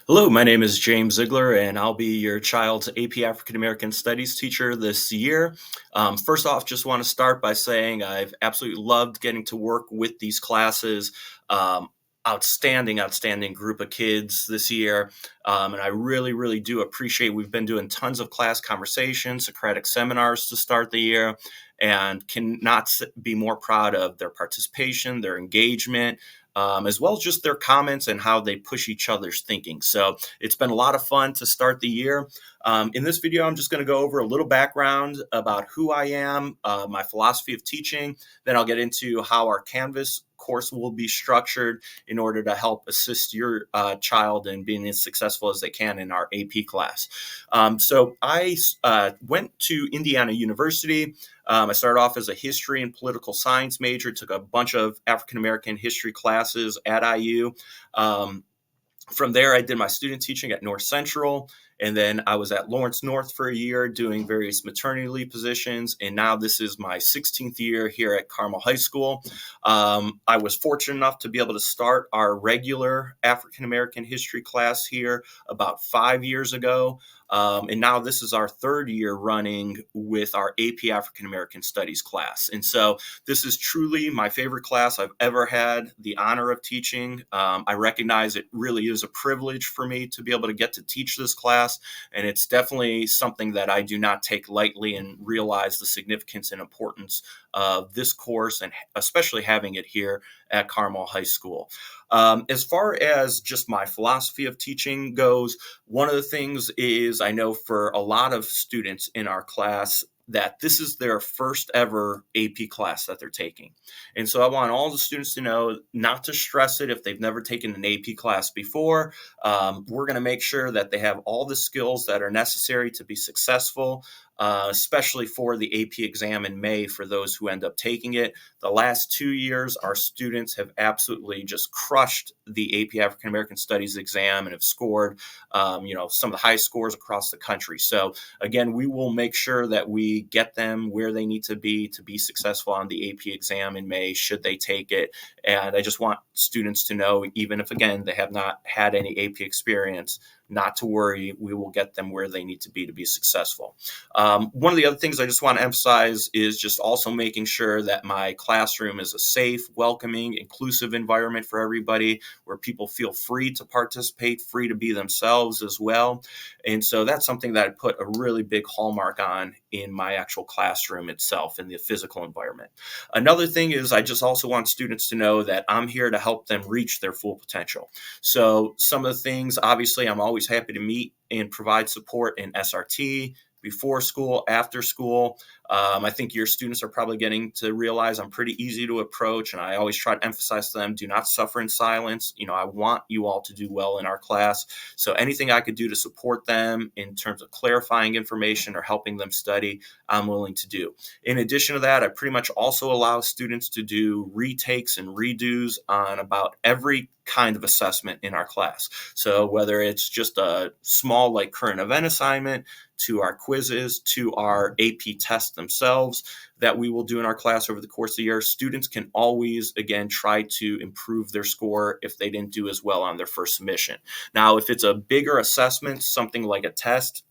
Hello, my name is James Ziegler, and I'll be your child's AP African American Studies teacher this year. First off, just want to start by saying I've absolutely loved getting to work with these classes. Outstanding group of kids this year. And I really do appreciate we've been doing tons of class conversations, Socratic seminars to start the year, and cannot be more proud of their participation, their engagement, as well as just their comments and how they push each other's thinking. So it's been a lot of fun to start the year. In this video, I'm just going to go over a little background about who I am, my philosophy of teaching. Then I'll get into how our Canvas course will be structured in order to help assist your child in being as successful as they can in our AP class. So I went to Indiana University. I started off as a history and political science major, took a bunch of African American history classes at IU. From there, I did my student teaching at North Central, and then I was at Lawrence North for a year doing various maternity leave positions, and now this is my 16th year here at Carmel High School. I was fortunate enough to be able to start our regular African American history class here about 5 years ago. And now this is our third year running with our AP African American Studies class. And so this is truly my favorite class I've ever had the honor of teaching. I recognize it really is a privilege for me to be able to get to teach this class. And it's definitely something that I do not take lightly and realize the significance and importance of this course, and especially having it here at Carmel High School. As far as just my philosophy of teaching goes, one of the things is I know for a lot of students in our class that this is their first ever AP class that they're taking. And so I want all the students to know not to stress it if they've never taken an AP class before. We're going to make sure that they have all the skills that are necessary to be successful, especially for the AP exam in May for those who end up taking it. The last 2 years, our students have absolutely just crushed the AP African American Studies exam and have scored, some of the highest scores across the country. So again, we will make sure that we get them where they need to be successful on the AP exam in May, should they take it. And I just want students to know, even if, again, they have not had any AP experience, not to worry. We will get them where they need to be successful. One of the other things I just want to emphasize is just also making sure that my classroom is a safe, welcoming, inclusive environment for everybody, where people feel free to participate, free to be themselves as well. And so that's something that I put a really big hallmark on in my actual classroom itself, in the physical environment. Another thing is I just also want students to know that I'm here to help them reach their full potential. So some of the things, obviously, I'm always happy to meet and provide support in SRT, before school, after school. I think your students are probably getting to realize I'm pretty easy to approach, and I always try to emphasize to them, do not suffer in silence. I want you all to do well in our class. So anything I could do to support them in terms of clarifying information or helping them study, I'm willing to do. In addition to that, I pretty much also allow students to do retakes and redos on about every kind of assessment in our class. So whether it's just a small like current event assignment, to our quizzes, to our AP tests themselves that we will do in our class over the course of the year, students can always, again, try to improve their score if they didn't do as well on their first submission. Now, if it's a bigger assessment, something like a test,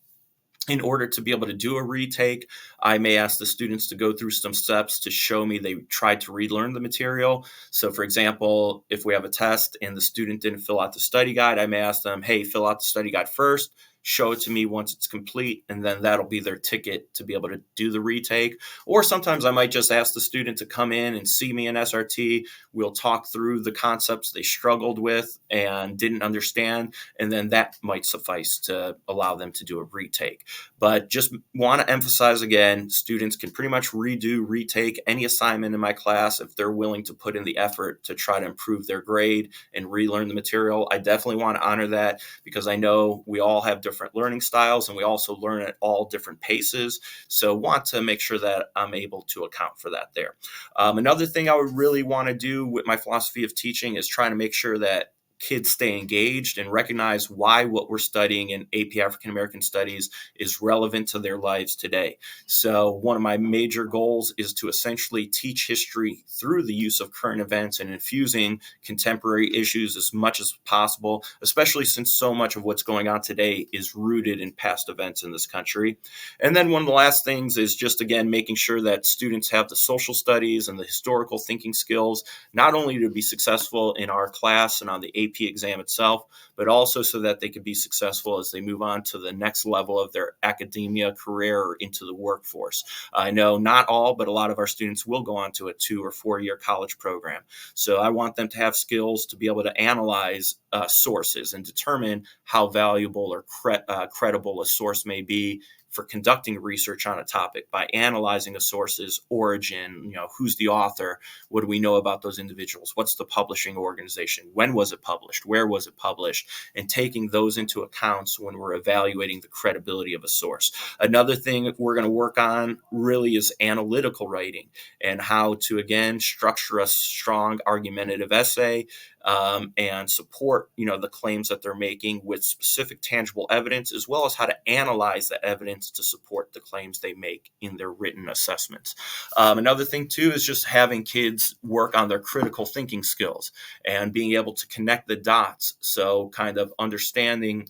in order to be able to do a retake, I may ask the students to go through some steps to show me they tried to relearn the material. So for example, if we have a test and the student didn't fill out the study guide, I may ask them, hey, fill out the study guide first, show it to me once it's complete, and then that'll be their ticket to be able to do the retake. Or sometimes I might just ask the student to come in and see me in SRT. We'll talk through the concepts they struggled with and didn't understand, and then that might suffice to allow them to do a retake. But just want to emphasize again, students can pretty much retake any assignment in my class if they're willing to put in the effort to try to improve their grade and relearn the material. I definitely want to honor that, because I know we all have different learning styles and we also learn at all different paces. So want to make sure that I'm able to account for that there. Another thing I would really want to do with my philosophy of teaching is trying to make sure that kids stay engaged and recognize why what we're studying in AP African American Studies is relevant to their lives today. So one of my major goals is to essentially teach history through the use of current events and infusing contemporary issues as much as possible, especially since so much of what's going on today is rooted in past events in this country. And then one of the last things is just, again, making sure that students have the social studies and the historical thinking skills, not only to be successful in our class and on the AP exam itself, but also so that they could be successful as they move on to the next level of their academia career or into the workforce. I know not all, but a lot of our students will go on to a 2 or 4 year college program. So I want them to have skills to be able to analyze sources and determine how valuable or credible a source may be for conducting research on a topic by analyzing a source's origin, who's the author, what do we know about those individuals, what's the publishing organization, when was it published, where was it published, and taking those into accounts when we're evaluating the credibility of a source. Another thing we're going to work on really is analytical writing and how to, again, structure a strong argumentative essay and support, the claims that they're making with specific tangible evidence, as well as how to analyze the evidence to support the claims they make in their written assessments. Another thing, too, is just having kids work on their critical thinking skills and being able to connect the dots. So kind of understanding,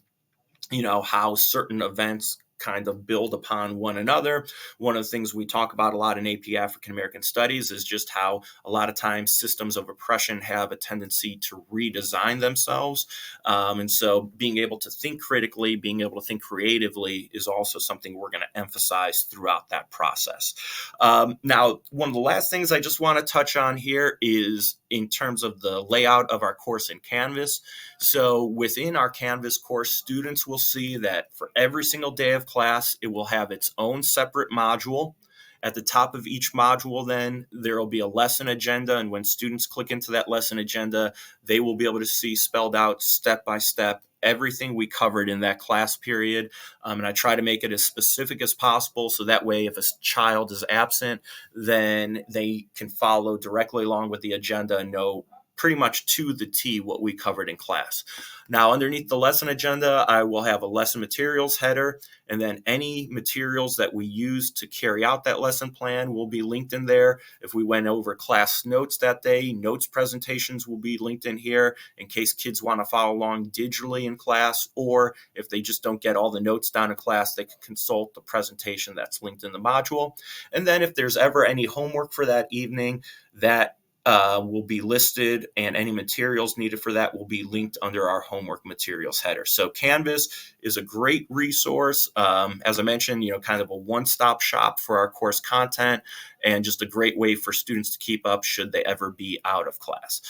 how certain events kind of build upon one another. One of the things we talk about a lot in AP African American Studies is just how a lot of times systems of oppression have a tendency to redesign themselves. And so being able to think critically, being able to think creatively is also something we're going to emphasize throughout that process. Now, one of the last things I just want to touch on here is in terms of the layout of our course in Canvas. So within our Canvas course, students will see that for every single day of class, it will have its own separate module. At the top of each module, then, there will be a lesson agenda. And when students click into that lesson agenda, they will be able to see spelled out step by step everything we covered in that class period. And I try to make it as specific as possible. So that way, if a child is absent, then they can follow directly along with the agenda and know pretty much to the T what we covered in class. Now, underneath the lesson agenda, I will have a lesson materials header, and then any materials that we use to carry out that lesson plan will be linked in there. If we went over class notes that day, notes presentations will be linked in here in case kids want to follow along digitally in class, or if they just don't get all the notes down in class, they can consult the presentation that's linked in the module. And then if there's ever any homework for that evening, that will be listed, and any materials needed for that will be linked under our homework materials header. So Canvas is a great resource. As I mentioned, kind of a one-stop shop for our course content, and just a great way for students to keep up should they ever be out of class.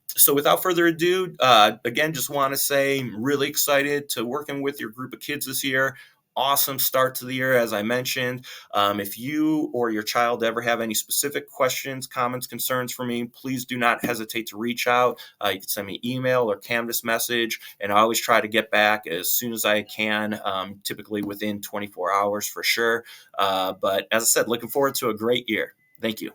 So without further ado, again, just want to say I'm really excited to working with your group of kids this year. Awesome start to the year, as I mentioned. If you or your child ever have any specific questions, comments, concerns for me, please do not hesitate to reach out. You can send me an email or Canvas message, and I always try to get back as soon as I can, typically within 24 hours for sure. But as I said, looking forward to a great year. Thank you.